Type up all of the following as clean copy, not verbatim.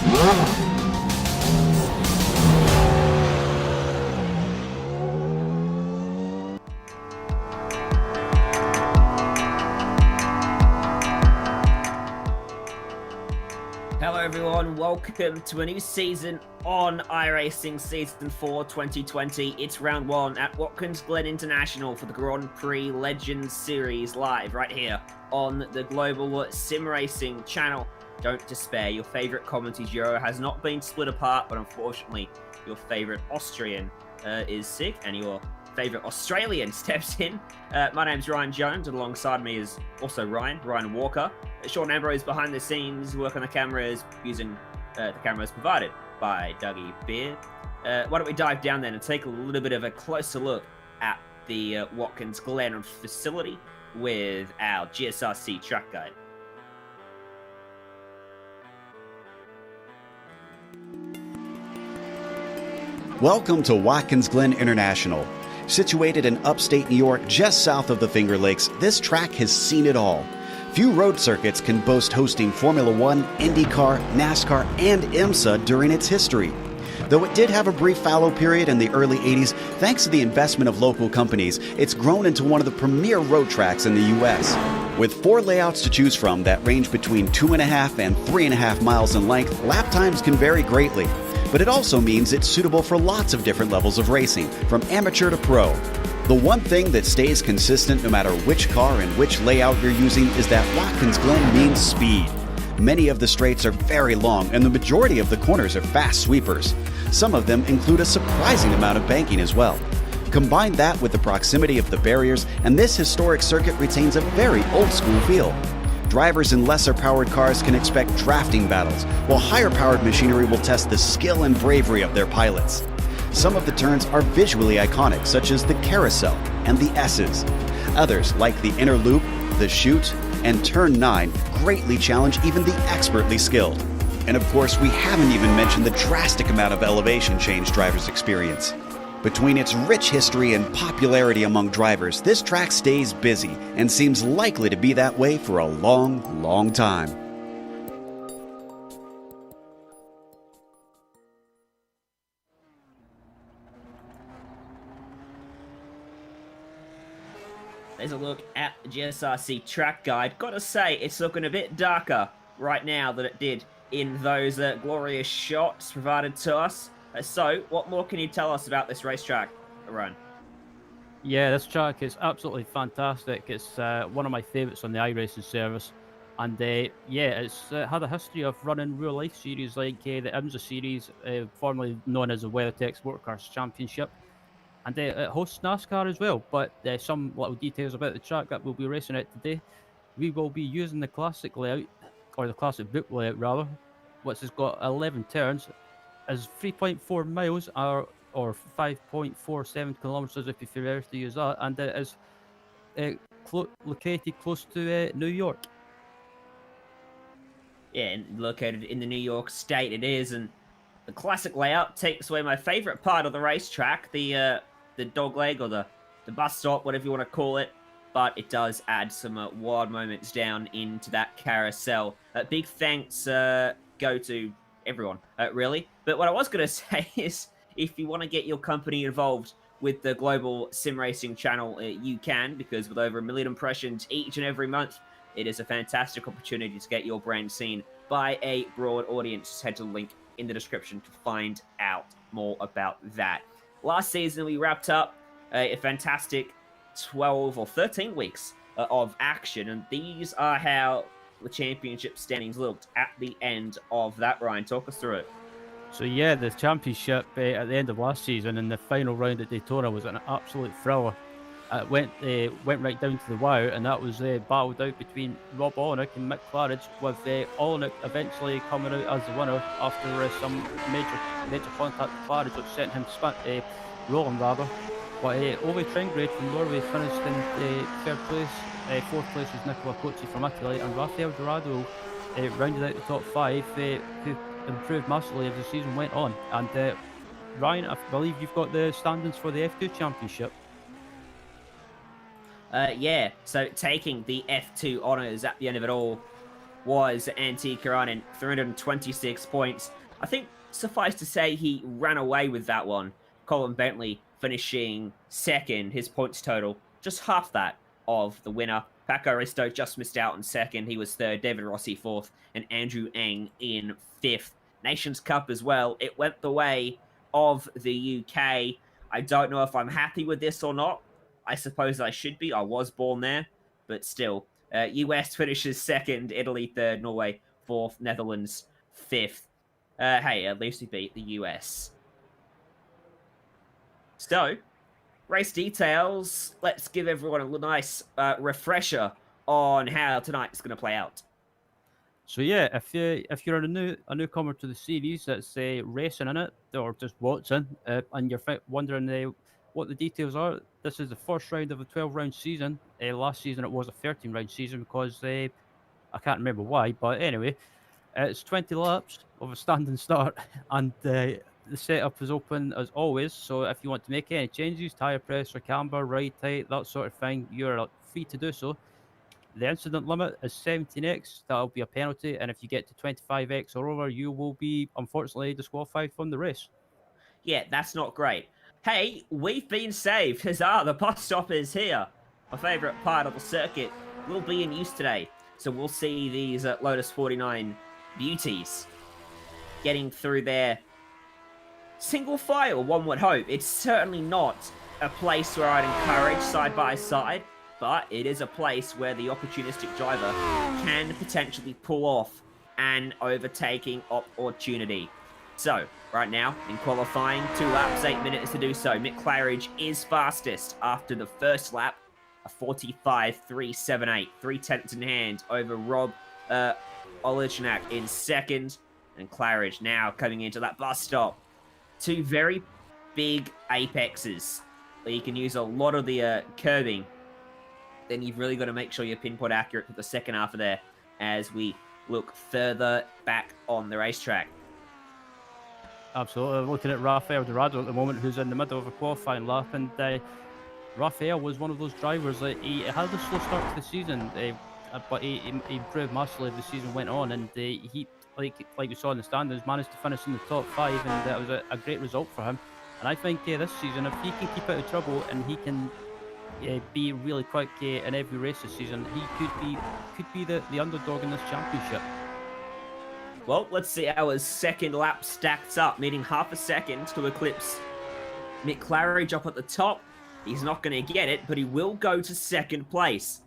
Hello everyone, welcome to a new season on iRacing Season 4 2020. It's round 1 at Watkins, Glen International for the Grand Prix Legends Series live right here on the global SimRacing channel. Don't despair, your favourite commentary duo has not been split apart, but unfortunately your favourite Austrian is sick and your favourite Australian steps in. My name's Ryan Jones, and alongside me is also Ryan Walker. Sean Ambrose behind the scenes, work on the cameras, using the cameras provided by Dougie Beard. Why don't we dive down then and take a little bit of a closer look at the Watkins Glen facility with our GSRC track guide. Welcome to Watkins Glen International. Situated in upstate New York, just south of the Finger Lakes, this track has seen it all. Few road circuits can boast hosting Formula One, IndyCar, NASCAR, and IMSA during its history. Though it did have a brief fallow period in the early 80s, thanks to the investment of local companies, it's grown into one of the premier road tracks in the U.S. With 4 layouts to choose from that range between 2.5 and 3.5 miles in length, lap times can vary greatly. But it also means it's suitable for lots of different levels of racing, from amateur to pro. The one thing that stays consistent no matter which car and which layout you're using is that Watkins Glen means speed. Many of the straights are very long, and the majority of the corners are fast sweepers. Some of them include a surprising amount of banking as well. Combine that with the proximity of the barriers, and this historic circuit retains a very old-school feel. Drivers in lesser-powered cars can expect drafting battles, while higher-powered machinery will test the skill and bravery of their pilots. Some of the turns are visually iconic, such as the carousel and the S's. Others, like the inner loop, the chute, and turn 9, greatly challenge even the expertly skilled. And of course, we haven't even mentioned the drastic amount of elevation change drivers experience. Between its rich history and popularity among drivers, this track stays busy and seems likely to be that way for a long, long time. There's a look at the GSRC track guide. Gotta say, it's looking a bit darker right now than it did in those glorious shots provided to us. So, what more can you tell us about this racetrack, Ryan? Yeah, this track is absolutely fantastic. It's one of my favourites on the iRacing service. And yeah, it's had a history of running real life series like the IMSA series, formerly known as the WeatherTech Sport Cars Championship. And it hosts NASCAR as well. But some little details about the track that we'll be racing at today. We will be using the classic layout, or the classic book layout rather, which has got 11 turns. Is 3.4 miles or 5.47 kilometers if you prefer to use that, and it is located close to New York. Yeah, and located in the New York State it is, and the classic layout takes away my favorite part of the racetrack, the dog leg or the bus stop, whatever you want to call it. But it does add some wild moments down into that carousel. Big thanks go to everyone, really. But what I was going to say is, if you want to get your company involved with the global SimRacing channel, you can, because with over 1 million impressions each and every month, it is a fantastic opportunity to get your brand seen by a broad audience. Just head to the link in the description to find out more about that. Last season, we wrapped up a fantastic 12 or 13 weeks of action, and these are how the championship standings looked at the end of that. Ryan, talk us through it. So yeah, the championship at the end of last season in the final round at Daytona was an absolute thriller. It went right down to the wire, and that was battled out between Rob Olenek and Mick Claridge, with Olenek eventually coming out as the winner after some major contact with Claridge, which sent him rolling rather. But Ove Tringred from Norway finished in third place. Fourth place was Nicola Cocci from Italy, and Rafael Dorado rounded out the top 5, who improved massively as the season went on. And Ryan, I believe you've got the standings for the F2 Championship. Yeah, so taking the F2 honours at the end of it all was Antti Karanen, 326 points. I think suffice to say he ran away with that one. Colin Bentley finishing second, his points total, just half that of the winner. Paco Risto just missed out on second. He was third. David Rossi fourth. And Andrew Ng in fifth. Nations Cup as well. It went the way of the UK. I don't know if I'm happy with this or not. I suppose I should be. I was born there. But still, US finishes second. Italy third. Norway fourth. Netherlands fifth. Hey, at least we beat the US. So, race details. Let's give everyone a nice refresher on how tonight's going to play out. So yeah, if you're a newcomer to the series that's racing in it or just watching, and you're wondering what the details are, this is the first round of a 12-round season. Last season it was a 13-round season because I can't remember why, but anyway, it's 20 laps of a standing start, and the setup is open as always. So if you want to make any changes, tyre pressure, camber, ride height, that sort of thing, you're free to do so. The incident limit is 17x. That'll be a penalty, and if you get to 25x or over, you will be unfortunately disqualified from the race. Yeah, that's not great. Hey, we've been saved. Huzzah, the bus stop is here. My favourite part of the circuit will be in use today. So we'll see these Lotus 49 beauties getting through their single file, one would hope. It's certainly not a place where I'd encourage side by side, but it is a place where the opportunistic driver can potentially pull off an overtaking opportunity. So, right now, in qualifying, 2 laps, 8 minutes to do so. Mick Claridge is fastest after the first lap, a 45.378, 3/10 in hand over Rob Olichnak in second, and Claridge now coming into that bus stop. 2 very big apexes where you can use a lot of the curbing. Then you've really got to make sure you're pinpoint accurate with the second half of there as we look further back on the racetrack. Absolutely. Looking at Rafael Dorado at the moment, who's in the middle of a qualifying lap, and Rafael was one of those drivers that he had a slow start to the season, but he improved massively as the season went on, and he, like we saw in the standings, managed to finish in the top 5, and that was a great result for him. And I think this season, if he can keep out of trouble and he can be really quick in every race this season, he could be the underdog in this championship. Well, let's see how his second lap stacks up, needing half a second to eclipse Mick Claridge up at the top. He's not going to get it, but he will go to second place.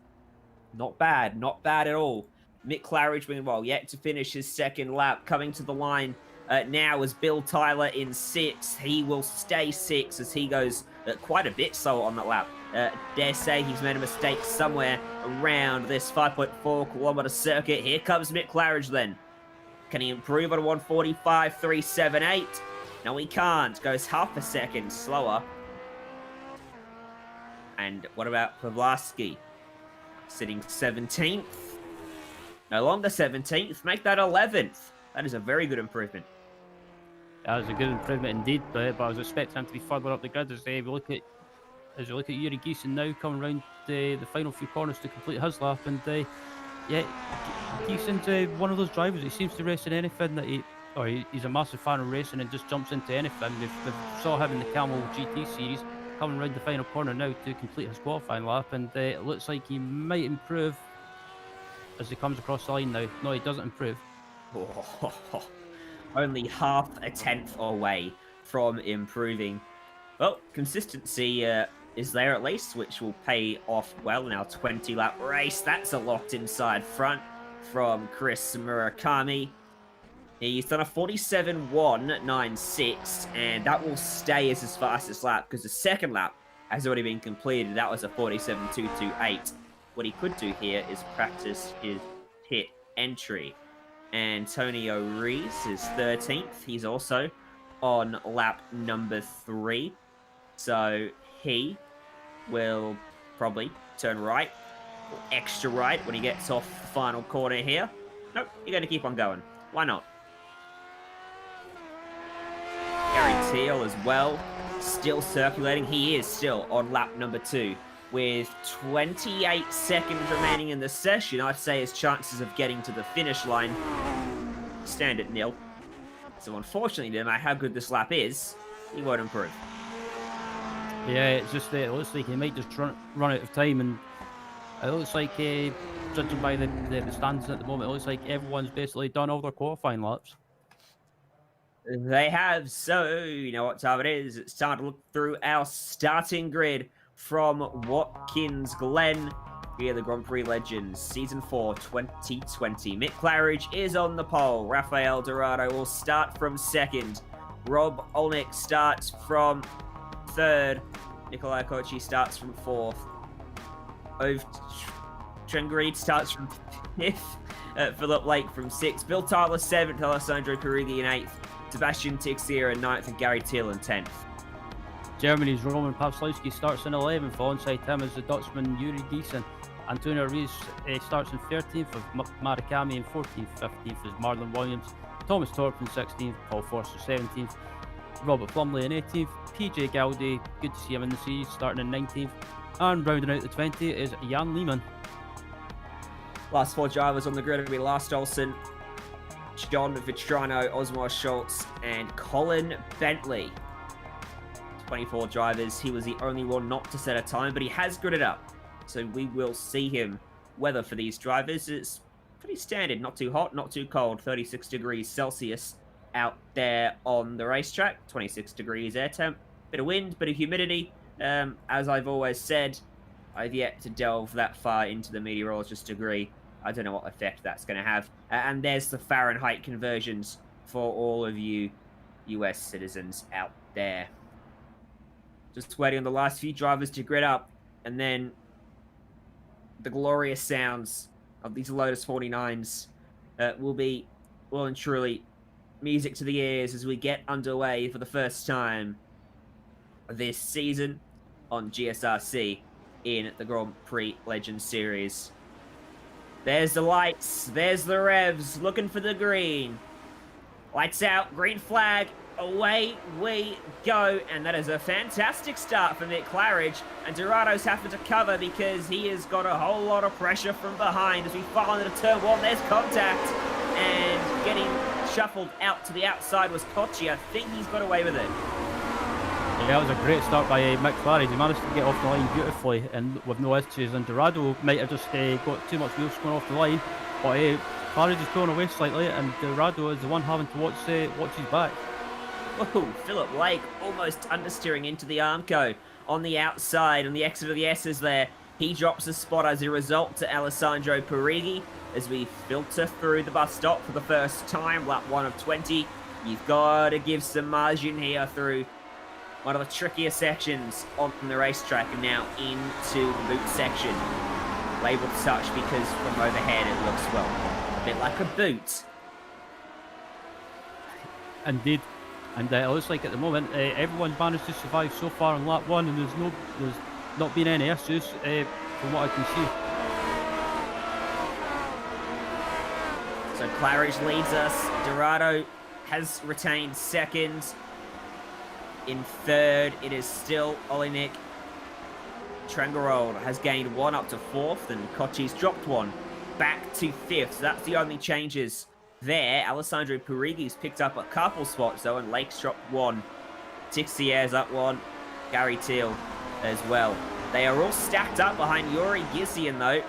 Not bad at all. Mick Claridge, meanwhile, yet to finish his second lap, coming to the line now is Bill Tyler in 6th. He will stay 6th as he goes quite a bit slower on that lap. Dare say he's made a mistake somewhere around this 5.4 kilometer circuit. Here comes Mick Claridge then. Can he improve on a 145.378? No, he can't. Goes half a second slower. And what about Pavlovsky? Sitting 17th. No longer 17th. Make that 11th. That is a very good improvement. That was a good improvement indeed, but I was expecting him to be further up the grid as we look at Yuri Giesen now coming around the final few corners to complete his lap, and yeah, Giesen's one of those drivers. He seems to race in anything that he's a massive fan of racing and just jumps into anything. We saw him in the Camel GT series coming around the final corner now to complete his qualifying lap, and it looks like he might improve as he comes across the line now. No, he doesn't improve. Only half a tenth away from improving. Well, consistency is there at least, which will pay off well in our 20-lap race. That's a locked inside front from Chris Murakami. He's done a 47.196, and that will stay as his fastest lap because the second lap has already been completed. That was a 47.228. What he could do here is practice his pit entry. Antonio Rees is 13th. He's also on lap number 3. So he will probably turn right, or extra right when he gets off the final corner here. Nope, you're going to keep on going. Why not? Gary Teal as well, still circulating. He is still on lap number 2. With 28 seconds remaining in the session, I'd say his chances of getting to the finish line stand at nil. So unfortunately, no matter how good this lap is, he won't improve. Yeah, it's just that it looks like he might just run out of time, and it looks like, judging by the standings at the moment, it looks like everyone's basically done all their qualifying laps. They have, so you know what time it is. It's time to look through our starting grid from Watkins, Glen. Here, the Grand Prix Legends, Season 4, 2020. Mick Claridge is on the pole. Rafael Dorado will start from second. Rob Olnick starts from third. Nikolai Kochi starts from fourth. Ove Trengreed starts from fifth. Philippe Lake from sixth. Bill Tyler, seventh. Alessandro Perughi in eighth. Sebastian Tixier in ninth. And Gary Thiel in 10th. Germany's Roman Pawlowski starts in 11th. Alongside him is the Dutchman Yuri Giesen. Antonio Rees starts in 13th, with Marikami in 14th. 15th is Marlon Williams. Thomas Torp in 16th. Paul Forster 17th. Robert Plumley in 18th. PJ Gowdy, good to see him in the series, starting in 19th. And rounding out the 20 is Jan Lehmann. Last 4 drivers on the grid will be Lars Olsen, John Vitrano, Osmar Schultz, and Colin Bentley. 24 drivers. He was the only one not to set a time, but he has gridded up. So we will see him. Weather for these drivers is pretty standard. Not too hot, not too cold. 36 degrees Celsius out there on the racetrack. 26 degrees air temp. Bit of wind, bit of humidity. As I've always said, I've yet to delve that far into the meteorologist's degree. I don't know what effect that's going to have. And there's the Fahrenheit conversions for all of you US citizens out there. Just waiting on the last few drivers to grid up, and then the glorious sounds of these Lotus 49s will be, well and truly, music to the ears as we get underway for the first time this season on GSRC in the Grand Prix Legends Series. There's the lights, there's the revs, looking for the green. Lights out, green flag, away we go. And that is a fantastic start for Mick Claridge. And Dorado's having to cover because he has got a whole lot of pressure from behind as we fall into turn 1. There's contact. And getting shuffled out to the outside was Kochi. I think he's got away with it. Yeah, that was a great start by Mick Claridge. He managed to get off the line beautifully and with no issues. And Dorado might have just got too much wheel spin off the line. But Claridge is going away slightly, and Dorado is the one having to watch his back. Oh, Philip Lake almost understeering into the Armco on the outside, on the exit of the S's there. He drops a spot as a result to Alessandro Perughi as we filter through the bus stop for the first time, lap 1 of 20. You've got to give some margin here through one of the trickier sections on the racetrack and now into the boot section. Labelled such because from overhead it looks, well, a bit like a boot. Indeed. And it looks like at the moment everyone's managed to survive so far on lap 1, and there's not been any issues from what I can see. So Claridge leads us. Dorado has retained second. In third, it is still Olinik. Trangarol has gained 1 up to 4th, and Kochi's dropped 1 back to 5th. So that's the only changes there. Alessandro Perughi's picked up a couple spots though, and Lake's dropped 1. Tixier's up 1. Gary Thiel as well. They are all stacked up behind Yuri Giesian though.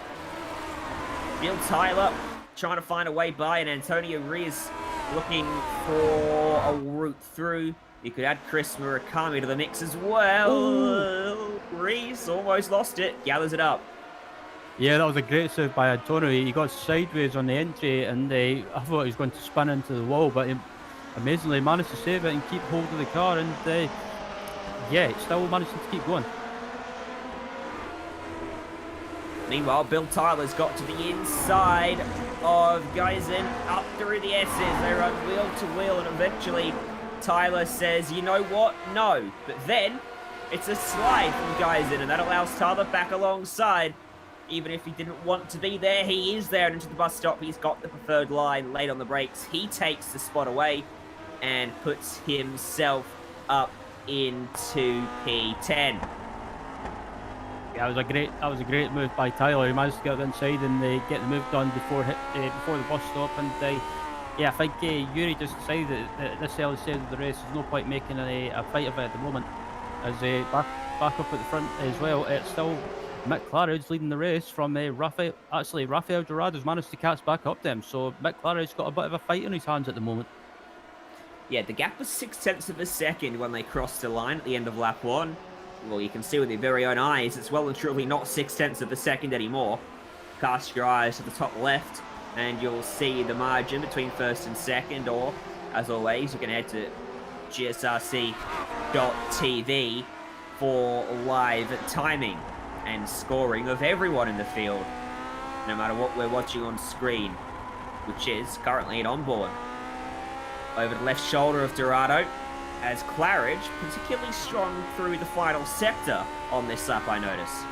Bill Tyler trying to find a way by, and Antonio Rees looking for a route through. You could add Chris Murakami to the mix as well. Rees almost lost it. Gathers it up. Yeah, that was a great save by Antonio. He got sideways on the entry, and I thought he was going to spin into the wall, but he amazingly managed to save it and keep hold of the car, and yeah, still managed to keep going. Meanwhile, Bill Tyler's got to the inside of Giesen, up through the S's. They run wheel to wheel, and eventually Tyler says, you know what? No. But then it's a slide from Giesen, and that allows Tyler back alongside. Even if he didn't want to be there, he is there, and into the bus stop. He's got the preferred line, late on the brakes. He takes the spot away and puts himself up into P10. Yeah, that was a great move by Tyler. He managed to get inside and get the move done before before the bus stop. And yeah, I think Yuri just decided that at this early stage of the race, there's no point making a fight of it at the moment. As back up at the front as well, it's still Mick Claridge leading the race from Rafael. Actually, Rafael Dorado's managed to catch back up to him, so Mick Claridge's got a bit of a fight in his hands at the moment. Yeah, the gap was 0.6 of a second when they crossed the line at the end of lap 1. Well, you can see with your very own eyes, it's well and truly not 0.6 of a second anymore. Cast your eyes to the top left, and you'll see the margin between first and second, or, as always, you can head to GSRC.TV for live timing and scoring of everyone in the field, no matter what we're watching on screen, which is currently an onboard. Over the left shoulder of Dorado, as Claridge, particularly strong through the final sector on this lap, I notice.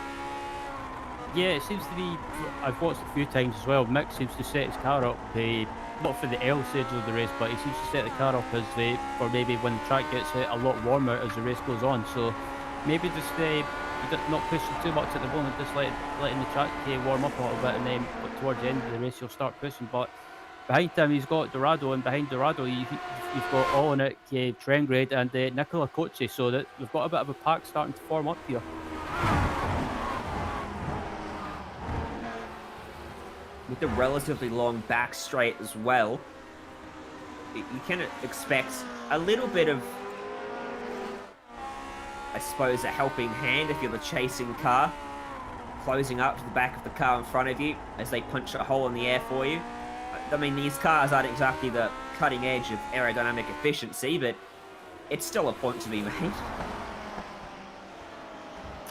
Yeah, it seems to be, I've watched a few times as well, Mick seems to set his car up, not for the early stages of the race, but he seems to set the car up as for maybe when the track gets a lot warmer as the race goes on. So maybe just not pushing too much at the moment, just letting the track warm up a little bit, and then towards the end of the race he'll start pushing. But behind him he's got Dorado, and behind Dorado you've got Olenek, Trengrade and Nicola Coche, so that we've got a bit of a pack starting to form up here. With the relatively long back straight as well, you can expect a little bit of, I suppose, a helping hand if you're the chasing car, closing up to the back of the car in front of you as they punch a hole in the air for you. I mean, these cars aren't exactly the cutting edge of aerodynamic efficiency, but it's still a point to be made.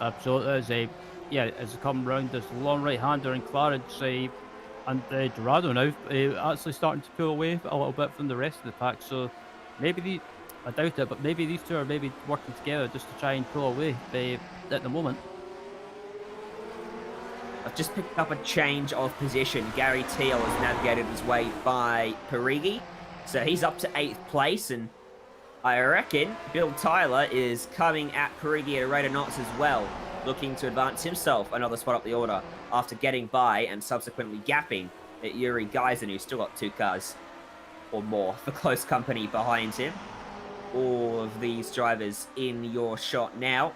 Absolutely. As they come round, there's the long right-hander and Claridge and Dorado now actually starting to pull away a little bit from the rest of the pack. So maybe I doubt it, but maybe these two are maybe working together just to try and pull away at the moment. I've just picked up a change of position. Gary Teal has navigated his way by Parigi, so he's up to 8th place, and I reckon Bill Tyler is coming at Parigi at a rate of knots as well, looking to advance himself another spot up the order after getting by and subsequently gapping at Yuri Geisen, who's still got 2 cars or more for close company behind him. All of these drivers in your shot now.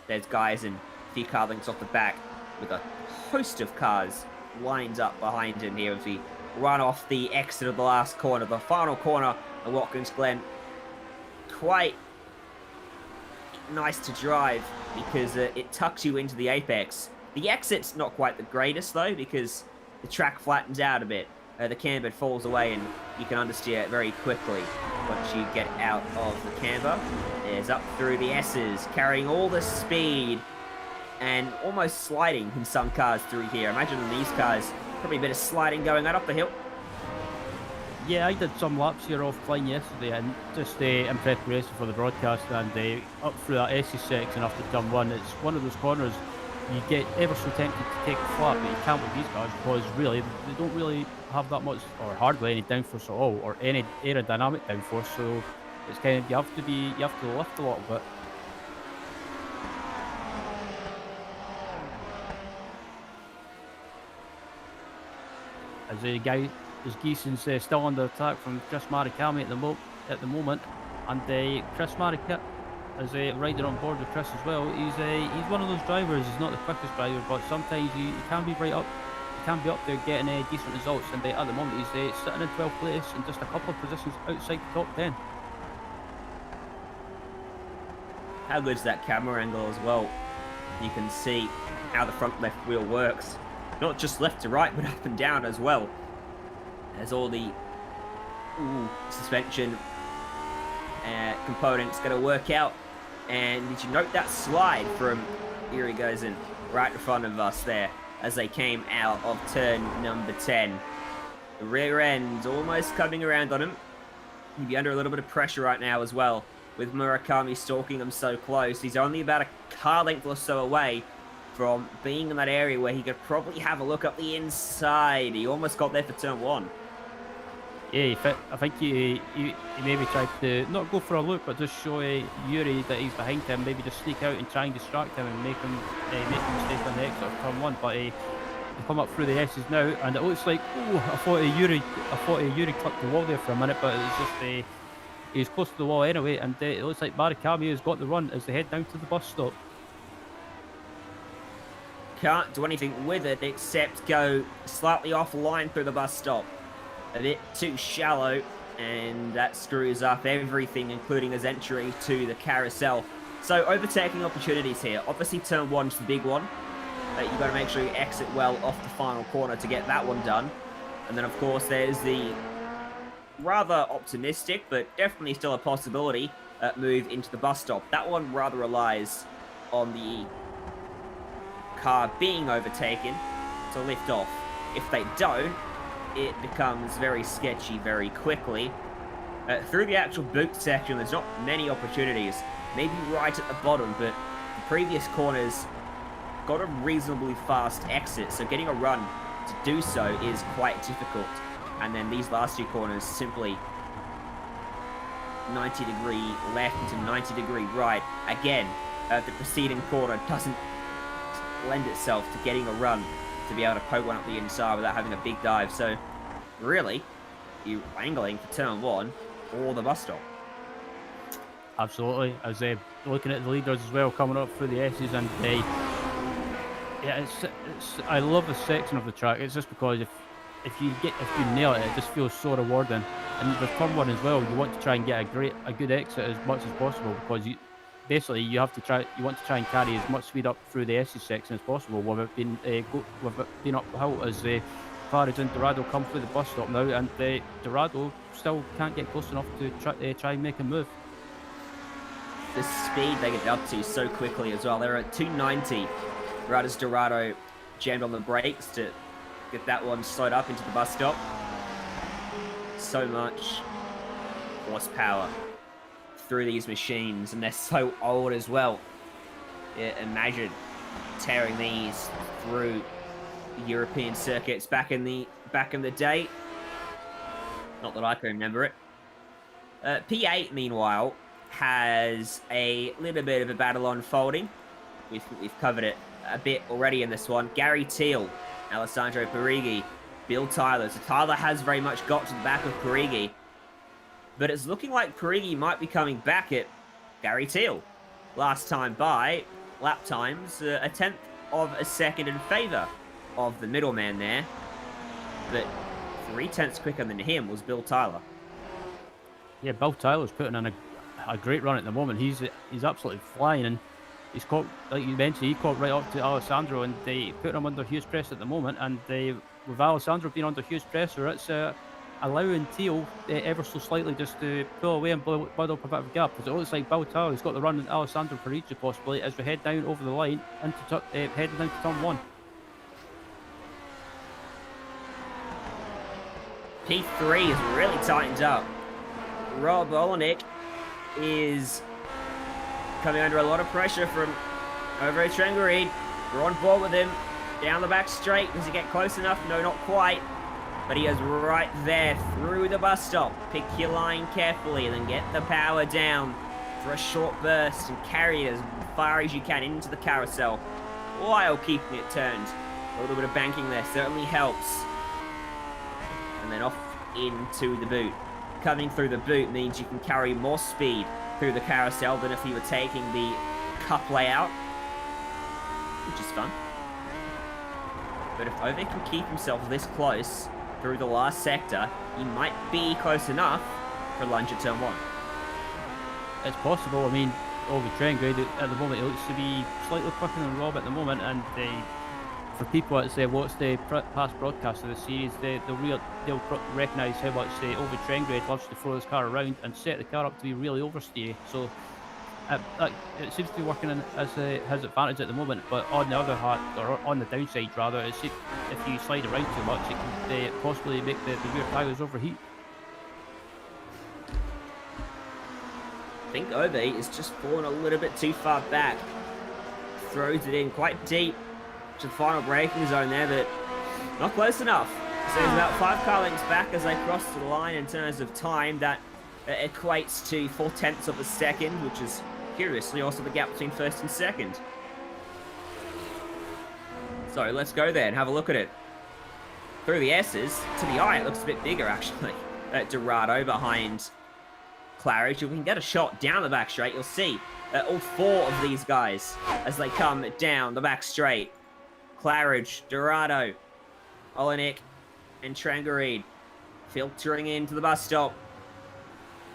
There's Geisen, a few car lengths off the back, with a host of cars lined up behind him here as we run off the exit of the last corner, the final corner of Watkins Glen. Quite nice to drive because it tucks you into the apex. The exit's not quite the greatest though, because the track flattens out a bit. The camber falls away and you can understeer very quickly once you get out of the camber. There's up through the S's, carrying all the speed and almost sliding in some cars through here. Imagine in these cars, probably a bit of sliding going on up the hill. Yeah, I did some laps here offline yesterday, and just in preparation for the broadcast, and up through that SE6 and after turn 1, it's one of those corners you get ever so tempted to take a flap, but you can't with these cars because really they don't really have that much or hardly any downforce at all, or any aerodynamic downforce. So it's kind of you have to lift a little bit. As Geeson's still under attack from Chris Marikami at the moment, and Chris Marikami is riding on board with Chris as well. He's one of those drivers. He's not the quickest driver, but sometimes he can be right up. He can be up there getting decent results. And at the moment, he's sitting in 12th place and just a couple of positions outside the top 10. How good's that camera angle as well? You can see how the front left wheel works. Not just left to right, but up and down as well. As all the suspension components going to work out. And did you note that slide from here he goes in right in front of us there as they came out of turn number 10. The rear end almost coming around on him. He'd be under a little bit of pressure right now as well, with Murakami stalking him so close. He's only about a car length or so away from being in that area where he could probably have a look up the inside. He almost got there for turn 1. Yeah, I think he maybe tried to not go for a loop, but just show Yuri that he's behind him. Maybe just sneak out and try and distract him and make him make a mistake on the exit of turn one. But they come up through the S's now, and it looks like I thought Yuri clipped the wall there for a minute, but it was just he was close to the wall anyway, and it looks like Marikami has got the run as they head down to the bus stop. Can't do anything with it except go slightly offline through the bus stop. A bit too shallow, and that screws up everything, including his entry to the carousel. So overtaking opportunities here. Obviously turn one's the big one. You've got to make sure you exit well off the final corner to get that one done. And then of course there's the rather optimistic, but definitely still a possibility, move into the bus stop. That one rather relies on the car being overtaken to lift off. If they don't, it becomes very sketchy very quickly. Through the actual boot section, there's not many opportunities. Maybe right at the bottom, but the previous corners got a reasonably fast exit, so getting a run to do so is quite difficult. And then these last two corners simply 90-degree left into 90-degree right. Again, the preceding corner doesn't lend itself to getting a run to be able to poke one up the inside without having a big dive. So really, you're angling for turn one or the bus stop. Absolutely. As looking at the leaders as well coming up through the S's, and I love this section of the track. It's just because if you nail it, it just feels so rewarding. And with turn one as well, you want to try and get a good exit as much as possible, because you want to try and carry as much speed up through the S's section as possible without being up the hill, as Claridge and Dorado come through the bus stop now, and Dorado still can't get close enough to try and make a move. The speed they get up to so quickly as well. They're at 290. Right as Dorado jammed on the brakes to get that one slowed up into the bus stop. So much horsepower through these machines, and they're so old as well. Yeah, imagine tearing these through European circuits back in the day. Not that I can remember it. P8, meanwhile, has a little bit of a battle unfolding. We've covered it a bit already in this one. Gary Teal, Alessandro Parigi, Bill Tyler. So Tyler has very much got to the back of Parigi, but it's looking like Parigi might be coming back at Gary Teal. Last time by, lap times, a tenth of a second in favour of the middleman there, but 3/10 quicker than him was Bill Tyler. Yeah, Bill Tyler's putting in a great run at the moment. He's absolutely flying, and he's caught, like you mentioned, he caught right up to Alessandro, and they put him under huge press at the moment. And with Alessandro being under huge pressure, it's allowing Teal ever so slightly just to pull away and build up a bit of a gap, because it looks like Bill Tyler's got the run and Alessandro Parigi possibly as we head down over the line into heading down to turn one. P3 is really tightened up. Rob Olenek is coming under a lot of pressure from over at Trengareed. We're on board with him. Down the back straight. Does he get close enough? No, not quite. But he is right there through the bus stop. Pick your line carefully, then get the power down for a short burst and carry it as far as you can into the carousel while keeping it turned. A little bit of banking there certainly helps. And then off into the boot. Coming through the boot means you can carry more speed through the carousel than if you were taking the cup layout, which is fun. But if Ove can keep himself this close through the last sector, he might be close enough for lunge at turn one. It's possible. I mean, over Trengareed at the moment, it looks to be slightly quicker than Rob at the moment, and for people that say watch the past broadcast of the series, they'll recognise how much over Trengareed loves to throw his car around and set the car up to be really oversteer. So it seems to be working as his advantage at the moment. But on the other hand, or on the downside rather, if you slide around too much, it can possibly make the rear tyres overheat. I think Ove is just falling a little bit too far back. Throws it in quite deep to the final braking zone there, but not close enough. So he's about 5 car lengths back as they cross the line in terms of time. That equates to 4/10 of a second, which is curiously also the gap between first and second. So let's go there and have a look at it. Through the S's, to the eye, it looks a bit bigger actually. Dorado behind Claridge. If we can get a shot down the back straight, you'll see all 4 of these guys as they come down the back straight. Claridge, Dorado, Olenek, and Trangarede filtering into the bus stop.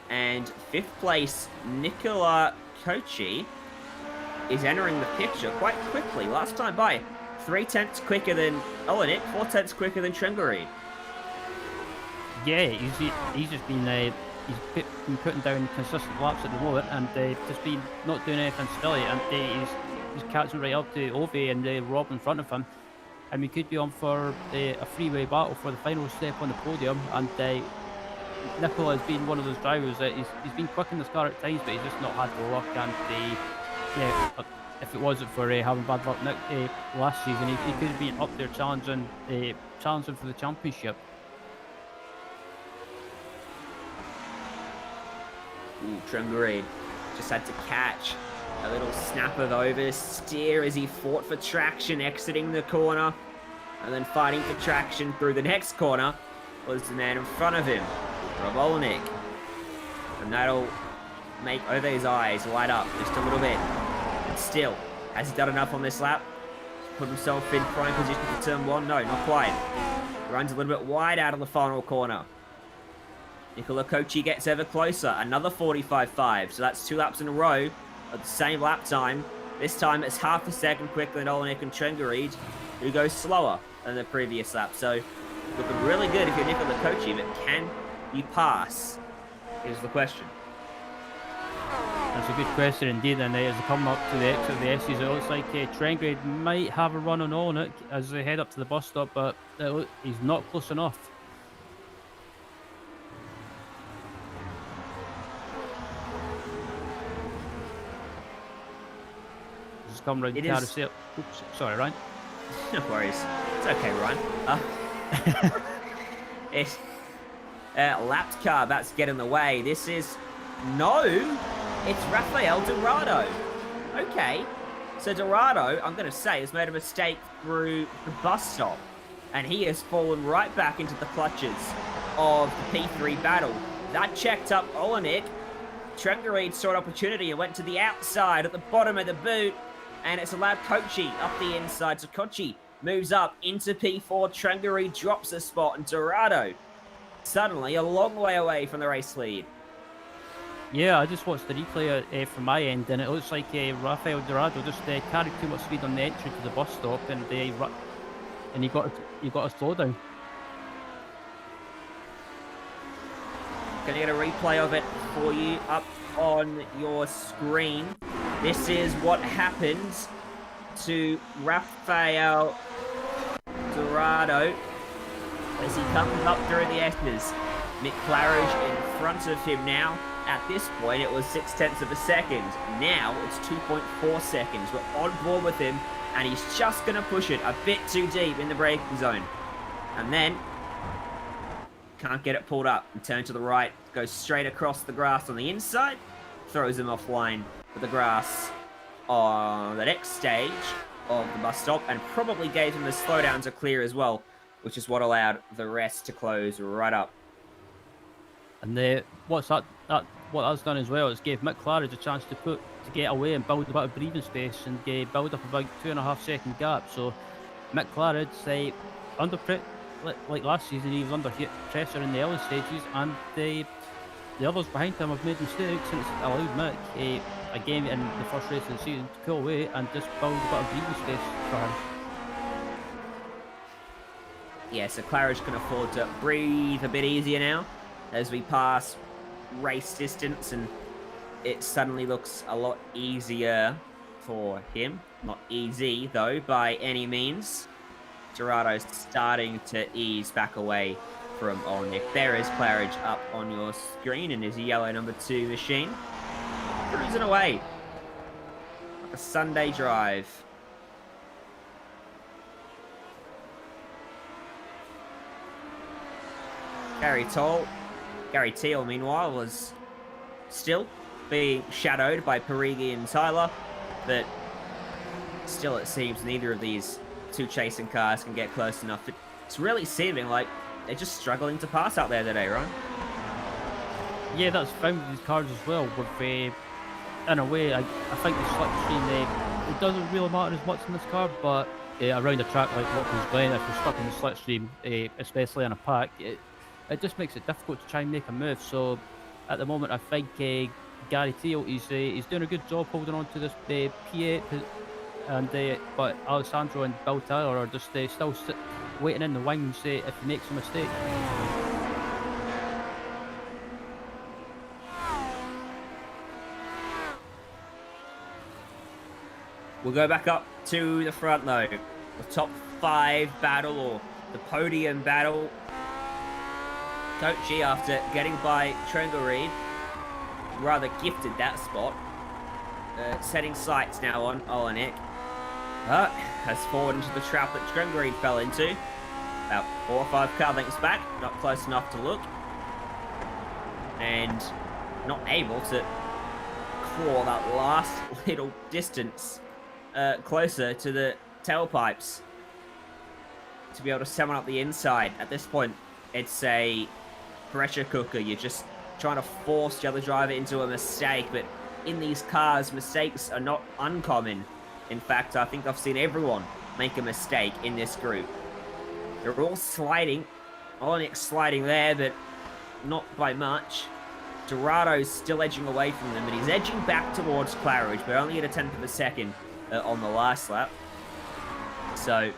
And 5th place, Nicola Kochi is entering the picture quite quickly. Last time by 3/10 quicker than Olenek, 4/10 quicker than Trangarede. Yeah, he's just been he's been putting down consistent laps at the moment, and just been not doing anything silly, and he's catching right up to Ovi and Rob in front of him, and we could be on for a freeway battle for the final step on the podium. And Nicola has been one of those drivers that he's been quick in the car at times, but he's just not had the luck. And yeah, if it wasn't for having bad luck last season, he could have been up there challenging for the championship. Ooh, Trangarede just had to catch a little snap of oversteer as he fought for traction exiting the corner, and then fighting for traction through the next corner was the man in front of him, Rob Olenek. And that'll make Ove's eyes light up just a little bit. And still, has he done enough on this lap? Put himself in prime position for turn 1? No, not quite. Runs a little bit wide out of the final corner. Nicola Kochi gets ever closer. Another 45.5. So that's 2 laps in a row at the same lap time. This time it's half a second quicker than Olenek and Trangarede, who goes slower than the previous lap. So looking really good if you're Nicola Kochi, but can you pass? Is the question. That's a good question indeed, and as they come up to the exit of the S's, it looks like Trangarede might have a run on Olenek as they head up to the bus stop, but he's not close enough. Just come round the carousel. Oops, sorry, Ryan. No worries. It's okay, Ryan. It's lapped car about to get in the way. This is... No! It's Rafael Dorado. Okay. So Dorado, I'm going to say, has made a mistake through the bus stop. And he has fallen right back into the clutches of the P3 battle. That checked up Olenek. Trangarede saw an opportunity and went to the outside at the bottom of the boot. And it's allowed Kochi up the inside. So Kochi moves up into P4. Trangarede drops a spot. And Dorado suddenly a long way away from the race lead. Yeah, I just watched the replay from my end, and it looks like Rafael Dorado just carried too much speed on the entry to the bus stop, and he got a slowdown. Gonna get a replay of it for you up on your screen. This is what happened to Rafael Dorado as he comes up through the S's. Mick Claridge in front of him now. At this point, it was 0.6 of a second. Now it's 2.4 seconds. We're on board with him, and he's just going to push it a bit too deep in the braking zone. And then, can't get it pulled up and turn to the right. Goes straight across the grass on the inside. Throws him offline with the grass on the next stage of the bus stop, and probably gave him the slowdown to clear as well, which is what allowed the rest to close right up. And what that's done as well is gave Mick Claridge a chance to get away and build a bit of breathing space and build up about 2.5 second gap. So Mick Claridge, under like last season, he was under pressure in the early stages, and the others behind him have made mistakes, and it's allowed Mick again in the first race of the season to pull away and just build a bit of breathing space for him. Yeah, so Claridge can afford to breathe a bit easier now as we pass race distance, and it suddenly looks a lot easier for him. Not easy, though, by any means. Dorado's starting to ease back away from Olenek. There is Claridge up on your screen in his yellow number 2 machine. Cruising away. Like a Sunday drive. Gary Teal, meanwhile, was still being shadowed by Parigi and Tyler, but still it seems neither of these two chasing cars can get close enough. It's really seeming like they're just struggling to pass out there today, right? Yeah, that's found with these cars as well. With in a way, I think the slipstream, it doesn't really matter as much in this car, but around a track like Watkins Glen, if you're stuck in the slipstream, especially in a pack, it just makes it difficult to try and make a move. So at the moment, I think Gary Teal, he's doing a good job holding on to this P8, and but Alessandro and Bill Tyler are just still waiting in the wings if he makes a mistake. We'll go back up to the front though. The top 5 battle, or the podium battle. Kochi, after getting by Trengareed, rather gifted that spot. Setting sights now on Olenek. Has forward into the trap that Trengareed fell into. About 4 or 5 car lengths back, not close enough to look. And not able to claw that last little distance closer to the tailpipes to be able to summon up the inside. At this point, it's a pressure cooker. You're just trying to force the other driver into a mistake, but in these cars, mistakes are not uncommon. In fact, I think I've seen everyone make a mistake in this group. They're all sliding. Olenek sliding there, but not by much. Dorado's still edging away from them, but he's edging back towards Claridge, but only at a 10th of a second on the last lap. So,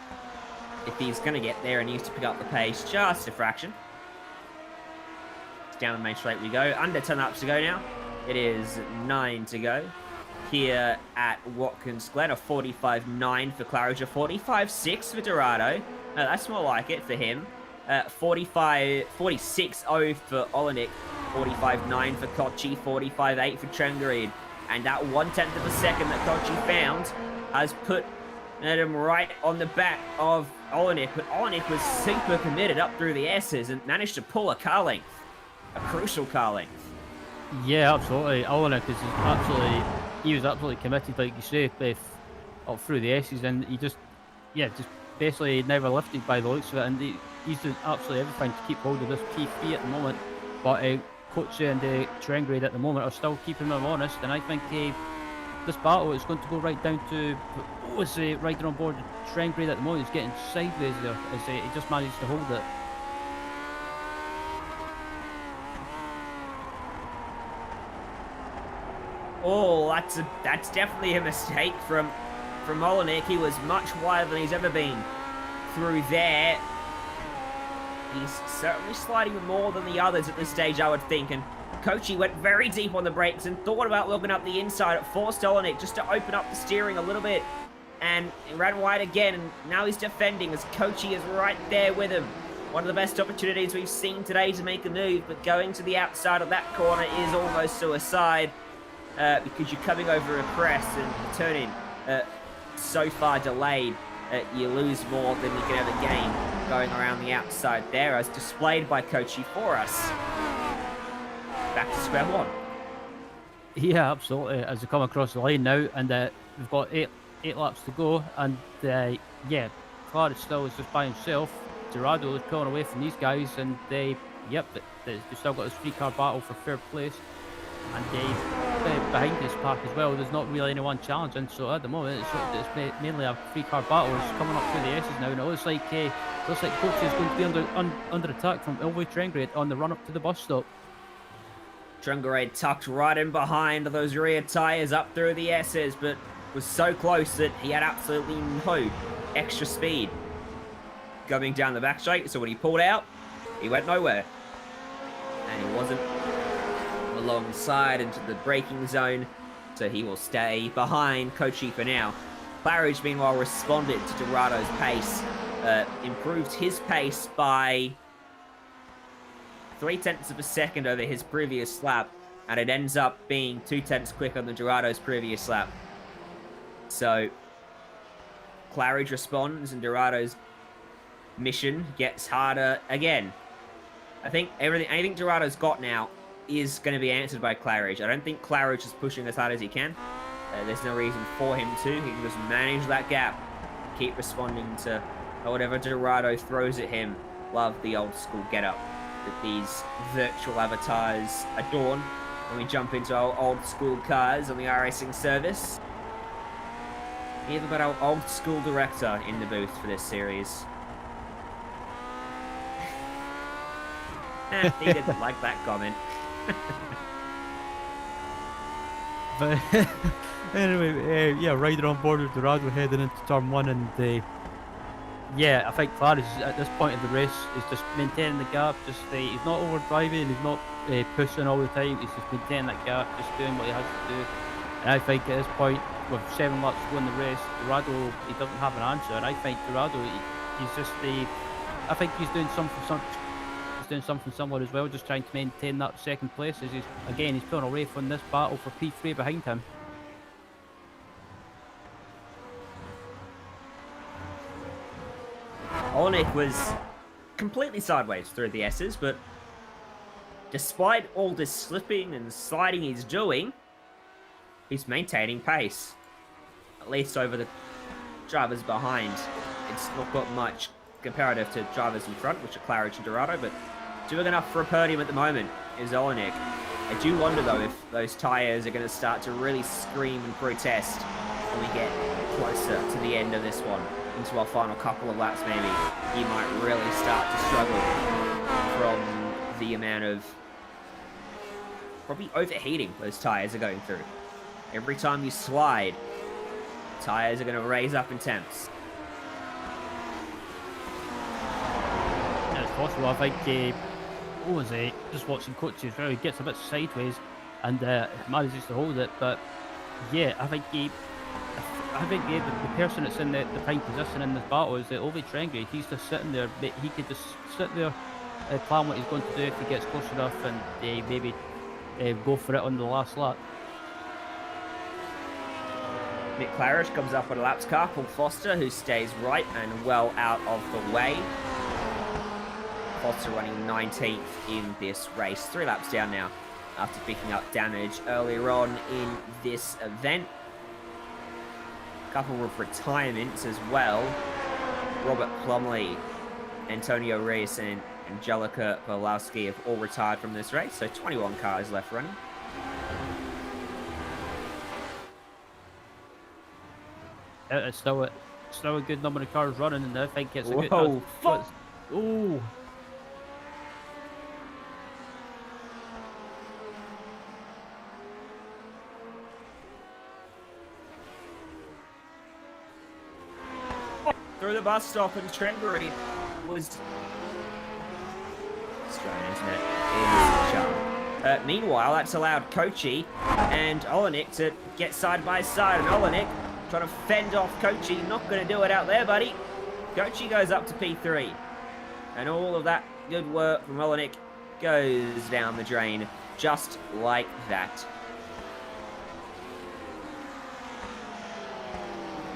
if he's going to get there and needs to pick up the pace just a fraction. Down the main straight we go. Under 10 laps to go now. It is 9 to go. Here at Watkins Glen, a 45.9 for Claridge, a 45.6 for Dorado. That's more like it for him. 46.0 for Olenek, 45.9 for Kochi, 45.8 for Trengareed. And that 1/10 of a second that Kochi found has put him right on the back of Olenek. But Olenek was super committed up through the S's and managed to pull a car length. A crucial car length. Yeah, absolutely. Olenek he was absolutely committed, like you say, up through the S's, and he just basically never lifted by the looks of it, and he's doing absolutely everything to keep hold of this P3 at the moment. But Kochi and Trengareed at the moment are still keeping him honest, and I think this battle is going to go right down to what's riding on board Trengareed at the moment. He's getting sideways there as he just manages to hold it. Oh, that's definitely a mistake from Olenek. He was much wider than he's ever been through there. He's certainly sliding more than the others at this stage, I would think. And Kochi went very deep on the brakes and thought about looking up the inside. It forced Olenek just to open up the steering a little bit. And he ran wide again, and now he's defending as Kochi is right there with him. One of the best opportunities we've seen today to make a move, but going to the outside of that corner is almost suicide. Because you're coming over a crest and turning so far delayed, you lose more than you can ever gain going around the outside there, as displayed by Kochi for us. Back to square one. Yeah, absolutely. As we come across the line now, and we've got eight laps to go, and Claridge still is just by himself. Dorado is pulling away from these guys, and they've still got this 3-car battle for third place. And behind this pack as well, there's not really anyone challenging, so at the moment it's mainly a 3-car battle. It's coming up through the S's now, and it looks like Kochi is going to be under attack from Ilve Trengareed on the run up to the bus stop. Trengareed tucked right in behind those rear tyres up through the S's, but was so close that he had absolutely no extra speed going down the back straight. So when he pulled out, he went nowhere, and he wasn't alongside into the braking zone, so he will stay behind Kochi for now. Claridge, meanwhile, responded to Dorado's pace, improved his pace by 0.3 of a second over his previous lap, and it ends up being 0.2 quicker than Dorado's previous lap. So Claridge responds, and Dorado's mission gets harder again. I think anything Dorado's got now is going to be answered by Claridge. I don't think Claridge is pushing as hard as he can. There's no reason for him to. He can just manage that gap, keep responding to whatever Dorado throws at him. Love the old school get-up that these virtual avatars adorn when we jump into our old school cars on the iRacing service. We even got our old school director in the booth for this series. He didn't like that comment. But anyway, yeah, riding on board with Dorado heading into turn 1, and yeah, I think Claridge at this point of the race is just maintaining the gap. Just he's not overdriving, he's not pushing all the time. He's just maintaining that gap, just doing what he has to do. And I think at this point, with 7 laps to go in the race, Dorado, he doesn't have an answer. And I think Dorado, he's just I think he's doing something similar as well, just trying to maintain that second place. As he's pulling away from this battle for P3 behind him. Olenek was completely sideways through the S's, but despite all this slipping and sliding he's doing, he's maintaining pace. At least over the drivers behind. It's not got much comparative to drivers in front, which are Claridge and Dorado, but doing enough for a podium at the moment is Olenek. I do wonder, though, if those tyres are going to start to really scream and protest when we get closer to the end of this one. Into our final couple of laps, maybe, he might really start to struggle from the amount of probably overheating those tyres are going through. Every time you slide, tyres are going to raise up in temps. Yeah, it's possible. I think what was it? Just watching coaches, where he gets a bit sideways and manages to hold it. But yeah, I think the person that's in the prime position in this battle is Ovi Trengri. He's just sitting there. He could just sit there, plan what he's going to do if he gets close enough, and maybe go for it on the last lap. Mick Claridge comes up on a laps car. Paul Foster, who stays right and well out of the way. Foster running 19th in this race. 3 laps down now after picking up damage earlier on in this event. Couple of retirements as well. Robert Plumley, Antonio Reis, and Angelica Pawlowski have all retired from this race, so 21 cars left running. It's still a good number of cars running, and I think it's a good. Whoa! Ooh. Through the bus stop, and Trentbury was Australian internet. Meanwhile, that's allowed Kochi and Olenek to get side by side, and Olenek trying to fend off Kochi. Not going to do it out there, buddy. Kochi goes up to P3, and all of that good work from Olenek goes down the drain just like that.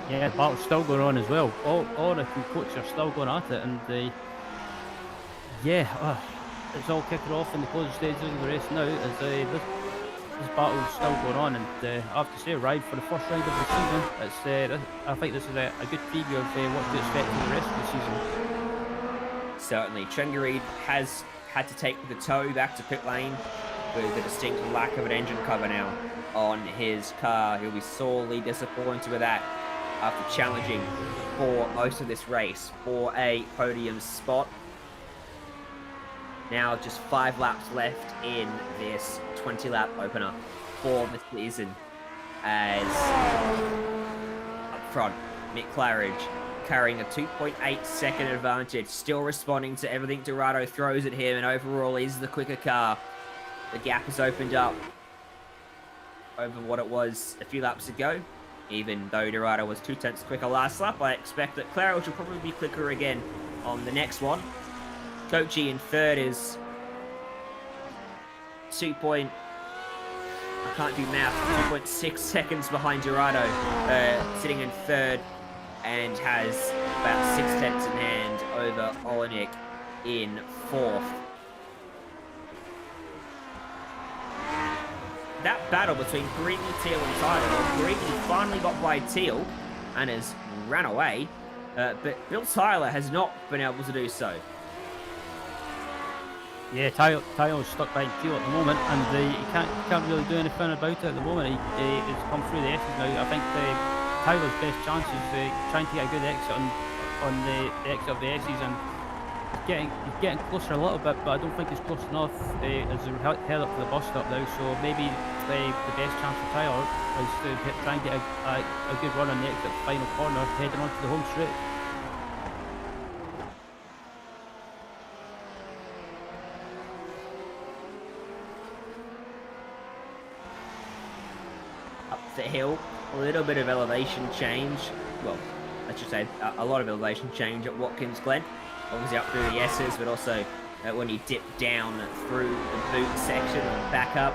Yeah, the battle's still going on as well. Olenek and Kochi are still going at it, and it's all kicking off in the closing stages of the race now, as this battle's still going on, and I have to say, arrived for the first round of the season. I think this is a good preview of what to expect for the rest of the season. Certainly, Trengari has had to take the tow back to pit lane with a distinct lack of an engine cover now on his car. He'll be sorely disappointed with that after challenging for most of this race for a podium spot. Now just 5 laps left in this 20-lap opener for the season, as up front, Mick Claridge carrying a 2.8 second advantage, still responding to everything Dorado throws at him, and overall is the quicker car. The gap has opened up over what it was a few laps ago. Even though Dorado was 2 tenths quicker last lap, I expect that Claridge will probably be quicker again on the next one. Kochi in third is I can't do math, 2.6 seconds behind Dorado, sitting in third, and has about 6 tenths in hand over Olenek in fourth. that battle between Greedy, Teal, and Tyler. Well, Greedy finally got by Teal and has ran away, but Bill Tyler has not been able to do so. Yeah, Tyler's stuck by Teal at the moment, and he can't really do anything about it at the moment. He's come through the S's now. I think Tyler's best chance is trying to get a good exit on the exit of the S's, and he's getting closer a little bit, but I don't think he's close enough as we're head up to the bus stop now. So maybe the best chance for Tyler is to try and get a good run on the exit final corner, heading onto the home straight. Up the hill, a little bit of elevation change. Well, let's just say a lot of elevation change at Watkins Glen. Obviously up through the S's, but also when you dip down through the boot section and back up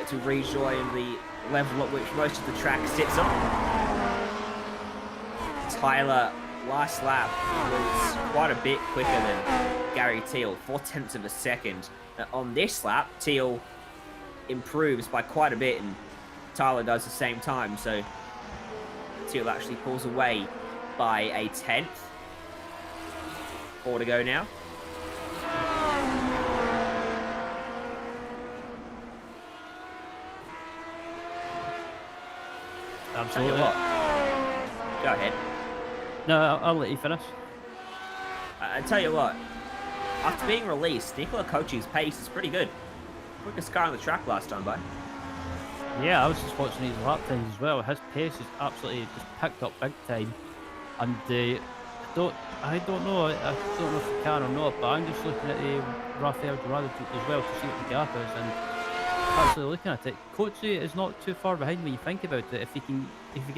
to rejoin the level at which most of the track sits on. Tyler, last lap, was quite a bit quicker than Gary Teal, 0.4 of a second. On this lap, Teal improves by quite a bit, and Tyler does the same time, so Teal actually pulls away by a 10th. 4 to go now. Absolutely. Go ahead. No, I'll let you finish. I tell you what, after being released, Nicola Cocci's pace is pretty good. Quickest car on the track last time, bud. Yeah, I was just watching his lap times as well. His pace is absolutely just picked up big time, and I don't know if you can or not, but I'm just looking at the Rafael Dorado as well to see what the gap is, and actually looking at it, Cocci is not too far behind when you think about it. If he can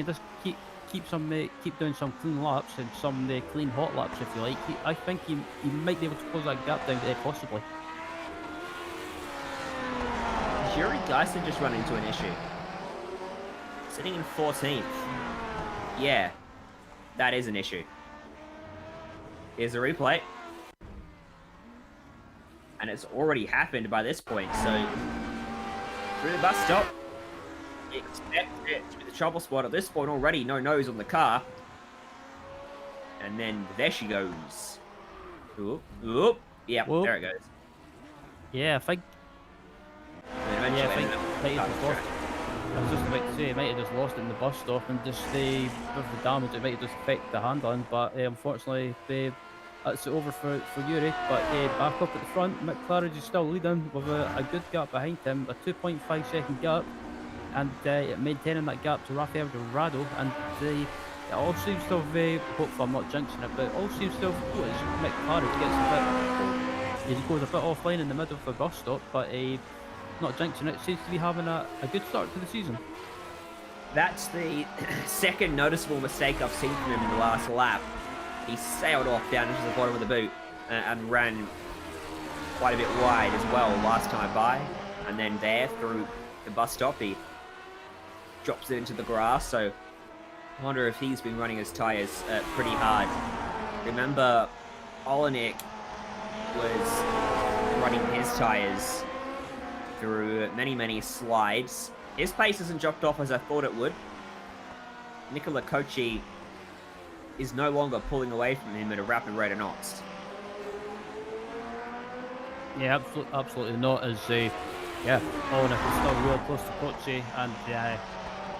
just keep doing some clean laps and some clean hot laps, if you like, I think he might be able to close that gap down there possibly. Yuri Geisen just run into an issue. Sitting in 14th. Yeah, that is an issue. Here's a replay. And it's already happened by this point, so through the bus stop. Expect it to be the trouble spot at this point already. No nose on the car. And then there she goes. Oop, oop. Yeah, Whoop. there it goes. Yeah, I think. And Yeah, I eventually think ended up might have on just the lost. track. I was just about to say, he might have just lost it in the bus stop, and just with the damage, it might have just affected the handling. But unfortunately, that's it over for Yuri. But back up at the front, Mick Claridge is still leading with a good gap behind him, a 2.5 second gap, and maintaining that gap to Rafael Dorado. And it all seems to have, hopefully I'm not jinxing it, but it all seems to have, Mick Claridge gets a bit, he goes a bit offline in the middle of the bus stop, but not jinxing it, seems to be having a good start to the season. That's the second noticeable mistake I've seen from him in the last lap. He sailed off down into the bottom of the boot and ran quite a bit wide as well last time by. And then there through the bus stop, he drops it into the grass. So I wonder if he's been running his tyres pretty hard. Remember, Olenek was running his tyres through many slides. His pace hasn't dropped off as I thought it would. Nicola Cocci is no longer pulling away from him at a rapid rate of knots. Yeah, absolutely not. As Olenek is still real close to Cocci, and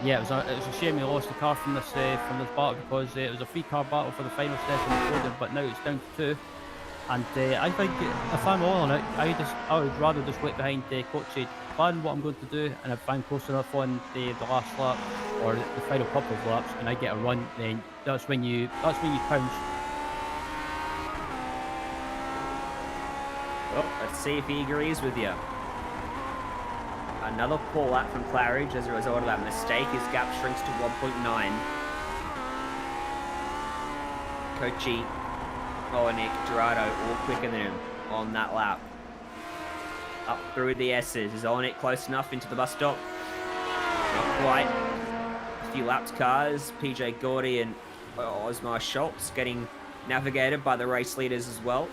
it was a shame he lost the car from this battle, because it was a 3-car battle for the final session of the podium, but now it's down to 2. And I think if I'm all on it, I would rather just wait behind Cocci, plan what I'm going to do, and if I'm close enough on the last lap or the final couple of laps, and I get a run, then that's when you pounce. Well, let's see if he agrees with you. Another poor lap from Claridge as a result of that mistake. His gap shrinks to 1.9. Cocci, Olenek, Dorado all quicker than him on that lap. Up through the S's. Is Olenek close enough into the bus stop? Not quite. A few lapped cars. PJ Gordy and Osmar Schultz getting navigated by the race leaders as well.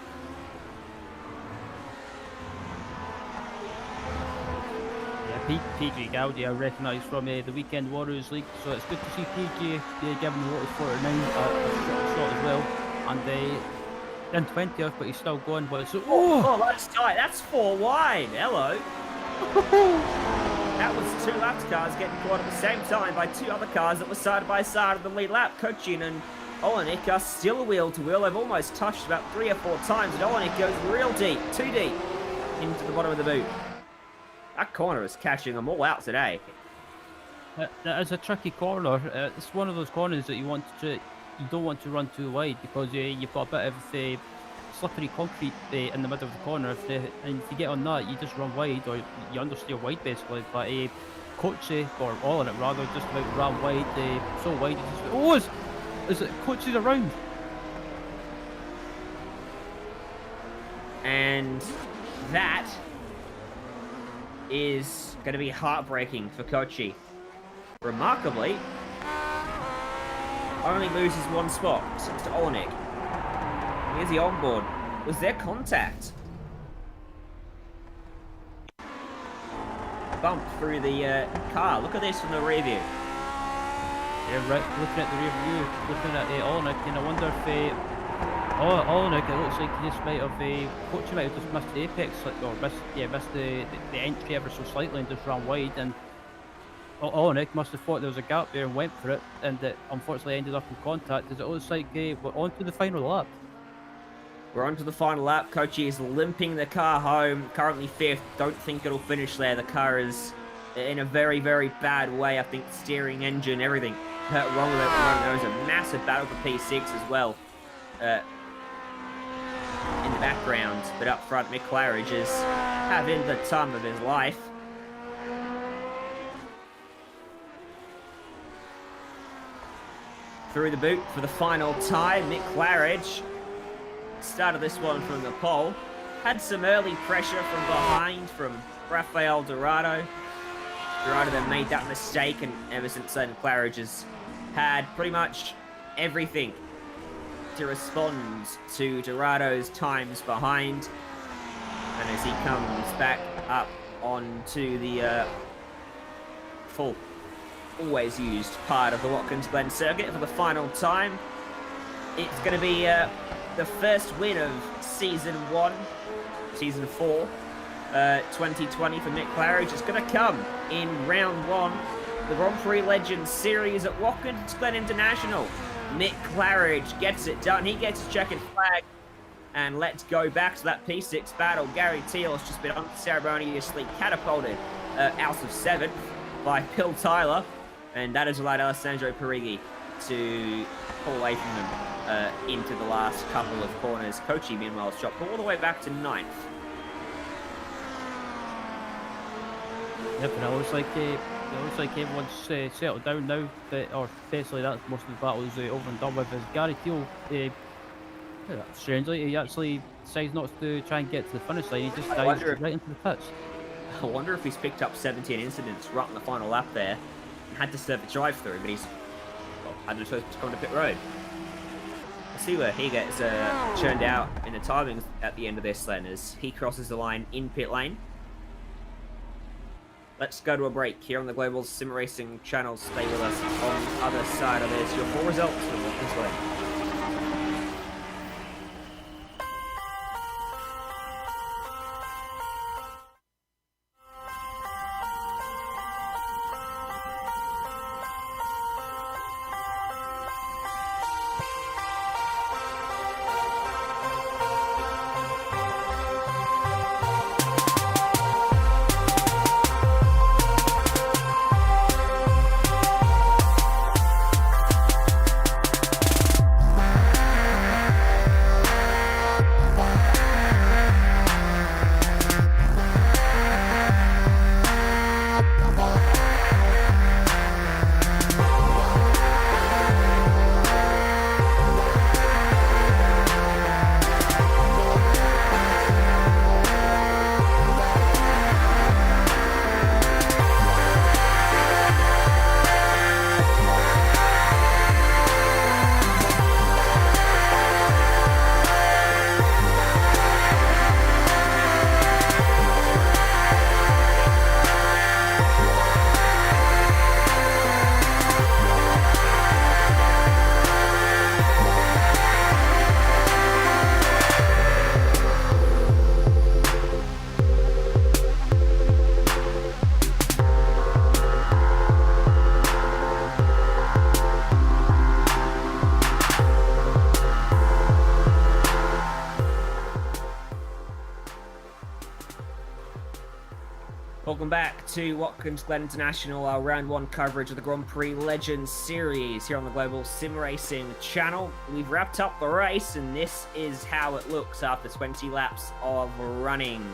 PG Gowdy I recognise from the Weekend Warriors League, so it's good to see PG giving the Lotus 49 a shot as well. And in 20th, but he's still going. But it's oh, that's tight. That's 4 wide. Hello. That was 2 laps cars getting caught at the same time by 2 other cars that were side by side of the lead lap. Colin and Olenek are still wheel to wheel. They've almost touched about 3 or 4 times, and Olenek goes real deep, too deep, into the bottom of the boot. That corner is catching them all out today. That is a tricky corner. It's one of those corners that you don't want to run too wide, because you've got a bit of slippery concrete in the middle of the corner. And if you get on that, you just run wide, or you understeer wide basically. But Coachy, or all in it rather, just about ran wide, so wide. Is it Coachy's around? And that is going to be heartbreaking for Coachy. Remarkably, only loses 1 spot to Olenek. Here's the onboard. Was there contact? Bump through the car. Look at this from the rear view. Yeah, right. Looking at the rear view, looking at Olenek, and I wonder if Olenek, it looks like he just might have Coachy might have just missed the apex, or missed the entry ever so slightly and just ran wide. And Olenek must have thought there was a gap there and went for it, and it unfortunately ended up in contact. As it looks like we're on to the final lap. We're on to the final lap. Coachy is limping the car home, currently 5th. Don't think it'll finish there. The car is in a very, very bad way. I think steering, engine, everything wrong with it. There was a massive battle for P6 as well in the background. But up front, Mick Claridge is having the time of his life. Through the boot for the final time, Mick Claridge started this one from the pole. Had some early pressure from behind from Rafael Dorado. Dorado then made that mistake, and ever since then, Claridge has had pretty much everything to respond to Dorado's times behind. And as he comes back up onto the full, always used part of the Watkins Glen circuit for the final time, it's going to be the first win of Season 4, 2020 for Mick Claridge. It's going to come in round 1, the Grand Prix Legends Series at Watkins Glen International. Mick Claridge gets it done. He gets his checkered flag, and let's go back to that P6 battle. Gary Teal has just been unceremoniously catapulted out of 7th by Bill Tyler, and that has allowed Alessandro Parigi to pull away from them into the last couple of corners. Coachy, meanwhile, has dropped all the way back to 9th. Yep, and it looks like everyone's settled down now, or basically that's most of the battles over and done with. As Gary Teal, strangely, he actually decides not to try and get to the finish line. He just dives right into the pits. I wonder if he's picked up 17 incidents right in the final lap there and had to serve a drive-through, but he's had to come to pit road. We'll see where he gets churned out in the timings at the end of this then, as he crosses the line in pit lane. Let's go to a break here on the Global SimRacing channel. Stay with us on the other side of this. Your 4 results from Watkins Glen. Welcome back to Watkins Glen International, our round one coverage of the Grand Prix Legends Series here on the Global SimRacing channel. We've wrapped up the race, and this is how it looks after 20 laps of running.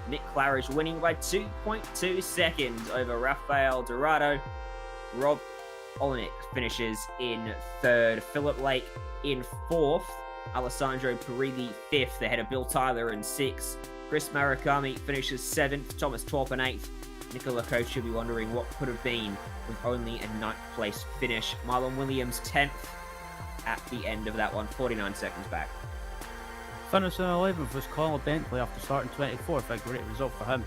Mick Claridge winning by 2.2 seconds over Rafael Dorado. Rob Olenek finishes in third. Philippe Lake in fourth. Alessandro Perilli fifth, ahead of Bill Tyler in sixth. Chris Murakami finishes 7th, Thomas 12th and 8th. Nicola Coach should be wondering what could have been with only a 9th place finish. Marlon Williams 10th at the end of that one, 49 seconds back. Finishing 11th was Colin Bentley after starting 24th, a great result for him.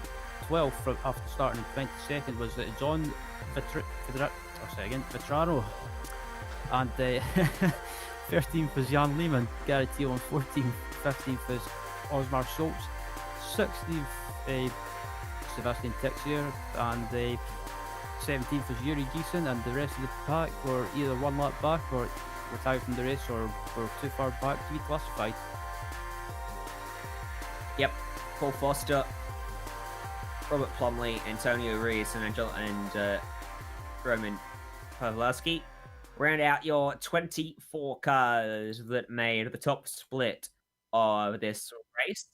12th after starting in 22nd was John Vetrano. And 13th was Jan Lehman, Gary Teal on 14th, 15th was Osmar Schultz, 16th Sebastian Texier, and 17th was Yuri Giesen, and the rest of the pack were either one lap back or retired from the race or were too far back to be classified. Yep, Paul Foster, Robert Plumley, Antonio Reyes, and Roman Pavlovsky round out your 24 cars that made the top split of this race.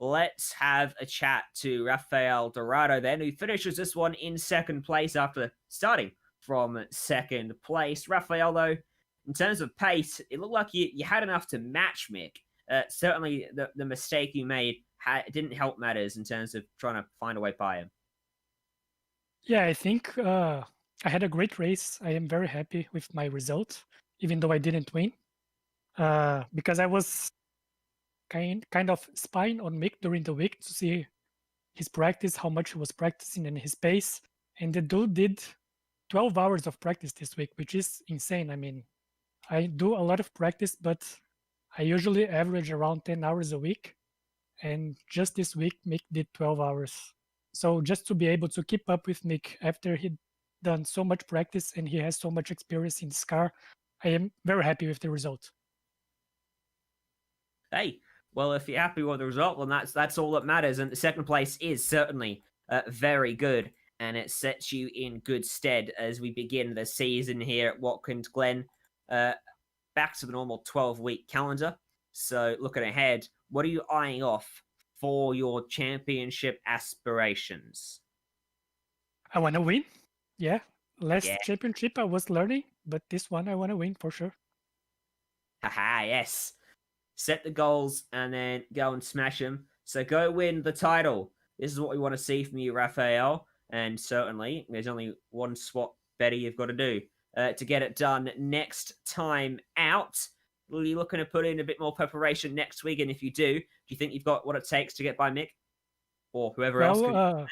Let's have a chat to Rafael Dorado then, who finishes this one in second place after starting from second place. Rafael, though, in terms of pace, it looked like you had enough to match Mick. Certainly the mistake you made didn't help matters in terms of trying to find a way by him. Yeah, I think I had a great race. I am very happy with my result, even though I didn't win, because I was kind of spying on Mick during the week to see his practice, how much he was practicing and his pace. And the dude did 12 hours of practice this week, which is insane. I mean, I do a lot of practice, but I usually average around 10 hours a week. And just this week, Mick did 12 hours. So just to be able to keep up with Mick after he'd done so much practice and he has so much experience in this car, I am very happy with the result. Hey, well, if you're happy with the result, well, that's all that matters. And the second place is certainly very good, and it sets you in good stead as we begin the season here at Watkins Glen. Back to the normal 12-week calendar. So looking ahead, what are you eyeing off for your championship aspirations? I want to win. Yeah. Last championship I was learning, but this one I want to win for sure. Haha, yes. Set the goals and then go and smash them. So go win the title. This is what we want to see from you, Rafael. And certainly, there's only one swap better you've got to do to get it done next time out. Are you looking to put in a bit more preparation next week? And if you do you think you've got what it takes to get by Mick? Or whoever else?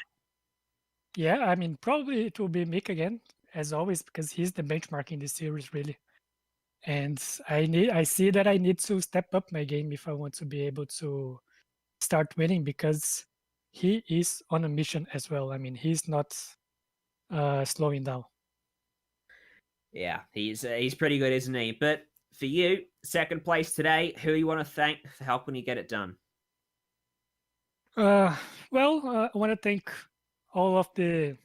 Yeah, I mean, probably it will be Mick again, as always, because he's the benchmark in this series, really. And I see that I need to step up my game if I want to be able to start winning, because he is on a mission as well. I mean, he's not slowing down. Yeah, he's pretty good, isn't he? But for you, second place today, who you want to thank for helping you get it done? I want to thank all of the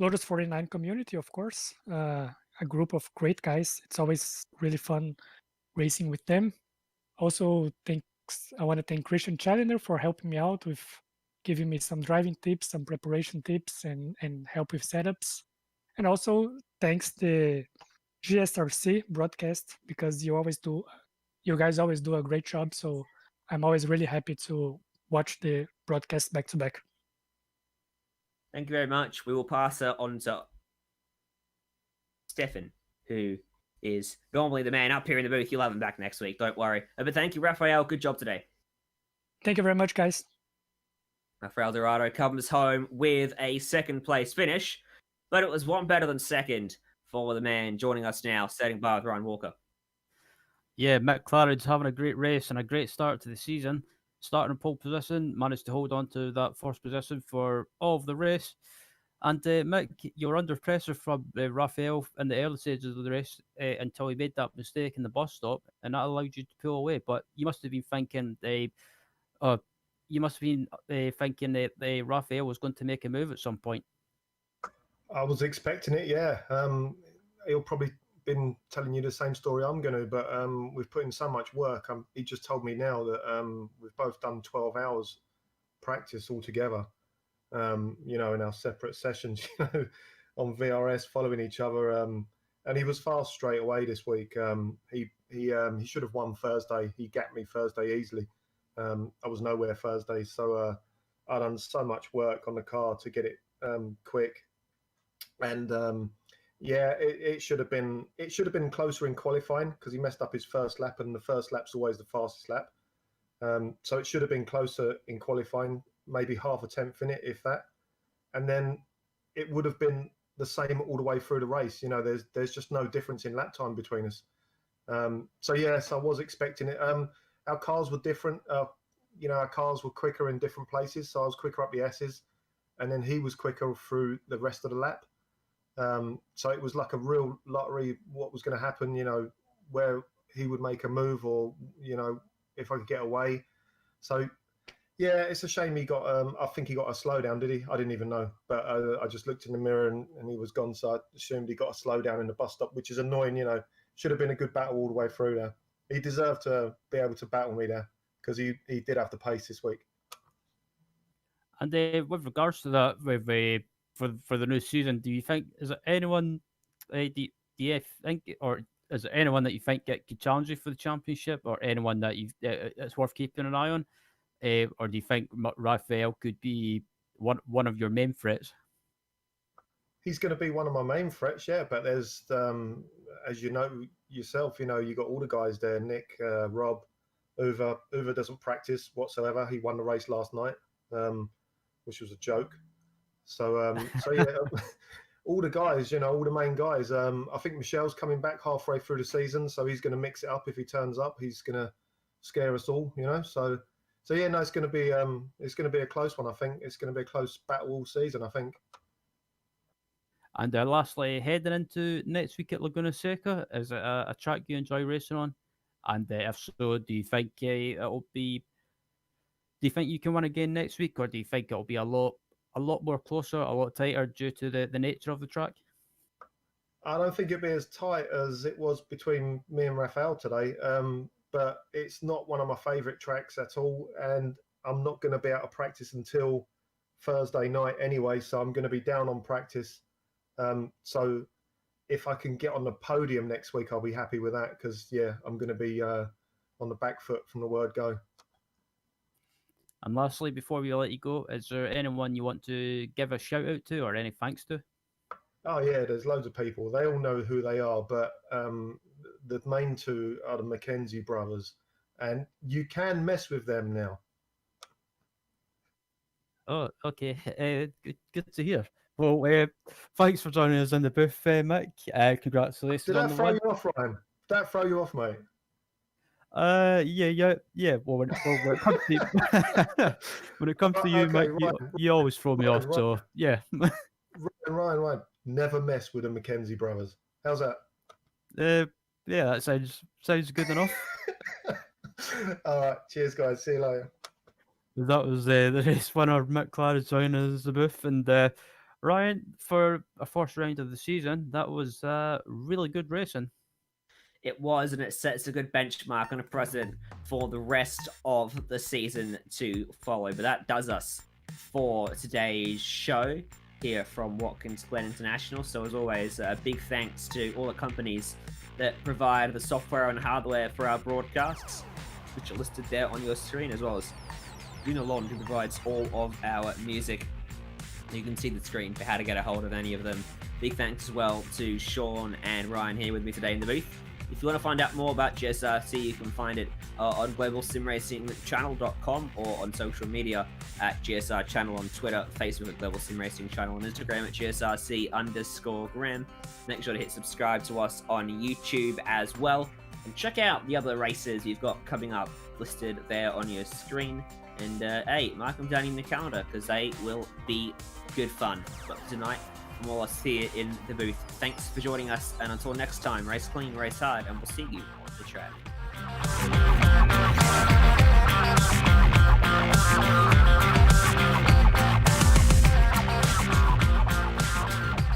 Lotus 49 community, of course. A group of great guys. It's always really fun racing with them. Also, I want to thank Christian Challenger for helping me out with giving me some driving tips, some preparation tips, and help with setups. And also, thanks the GSRC broadcast, because you guys always do a great job. So I'm always really happy to watch the broadcast back to back. Thank you very much. We will pass it on to Stefan, who is normally the man up here in the booth. You'll have him back next week, don't worry. But thank you, Rafael. Good job today. Thank you very much, guys. Rafael Dorado comes home with a second place finish, but it was one better than second for the man joining us now, setting bar with Ryan Walker. Yeah, Mick Claridge's having a great race and a great start to the season. Starting in pole position, managed to hold on to that first position for all of the race. And Mick, you were under pressure from Rafael in the early stages of the race until he made that mistake in the bus stop, and that allowed you to pull away. But you must have been thinking, you must have been thinking that Raphael was going to make a move at some point. I was expecting it, yeah. He'll probably been telling you the same story I'm going to, but we've put in so much work. He just told me now that we've both done 12 hours practice altogether, in our separate sessions, on VRS, following each other. And he was fast straight away this week. He should have won Thursday. He gapped me Thursday easily. I was nowhere Thursday, so I'd done so much work on the car to get it quick. And it should have been closer in qualifying because he messed up his first lap, and the first lap's always the fastest lap. So it should have been closer in qualifying, maybe half a tenth in it, if that. And then it would have been the same all the way through the race. There's just no difference in lap time between us. So yes, I was expecting it. Our cars were different. Our cars were quicker in different places. So I was quicker up the S's, and then he was quicker through the rest of the lap. So it was like a real lottery. What was going to happen? Where he would make a move, or if I could get away. So yeah, it's a shame he got. I think he got a slowdown. Did he? I didn't even know. But I just looked in the mirror and he was gone. So I assumed he got a slowdown in the bus stop, which is annoying. Should have been a good battle all the way through there. He deserved to be able to battle me there because he did have the pace this week. And with regards to that, for the new season, do you think is there anyone? Do you think, or is there anyone that you think could challenge you for the championship, or anyone that it's worth keeping an eye on? Or do you think Raphael could be one of your main threats? He's going to be one of my main threats, yeah. But there's, as you know yourself, you got all the guys there: Nick, Rob, Uwe. Uwe doesn't practice whatsoever. He won the race last night, which was a joke. So yeah, all the guys, all the main guys. I think Michel's coming back halfway through the season, so he's going to mix it up. If he turns up, he's going to scare us all, So yeah, no, it's going to be a close one. I think it's going to be a close battle all season, I think. And lastly, heading into next week at Laguna Seca, is it a track you enjoy racing on? And if so, do you think it'll be? Do you think you can win again next week, or do you think it'll be a lot more closer, a lot tighter due to the nature of the track? I don't think it'll be as tight as it was between me and Raphael today. But it's not one of my favourite tracks at all, and I'm not going to be out of practice until Thursday night anyway, so I'm going to be down on practice. So if I can get on the podium next week, I'll be happy with that because, yeah, I'm going to be on the back foot from the word go. And lastly, before we let you go, is there anyone you want to give a shout out to or any thanks to? Oh, yeah, there's loads of people. They all know who they are, but the main two are the McKenzie brothers, and you can mess with them now. Oh, okay. Good to hear. Well, thanks for joining us in the booth, Mick. Congratulations. Did that throw you off, Ryan? Did that throw you off, mate? Yeah. Well, when it comes to when it comes to you, okay, Mick, you always throw me off. So yeah. Ryan, never mess with the McKenzie brothers. How's that? Yeah, that sounds good enough. All right, cheers, guys. See you later. That was the race winner, Mick Claridge, joining us in the booth, and Ryan, for a first round of the season, that was really good racing. It was, and it sets a good benchmark and a precedent for the rest of the season to follow. But that does us for today's show here from Watkins Glen International. So as always, a big thanks to all the companies that provide the software and hardware for our broadcasts, which are listed there on your screen, as well as Unilon, who provides all of our music. You can see the screen for how to get a hold of any of them. Big thanks as well to Sean and Ryan here with me today in the booth. If you want to find out more about GSRC, you can find it on globalsimracingchannel.com or on social media at GSR Channel on Twitter, Facebook at Global Sim Racing Channel, on Instagram at GSRC_Gram. Make sure to hit subscribe to us on YouTube as well. And check out the other races you've got coming up listed there on your screen. And hey, mark them down in the calendar because they will be good fun. But for tonight, from all us here in the booth, thanks for joining us. And until next time, race clean, race hard, and we'll see you on the track.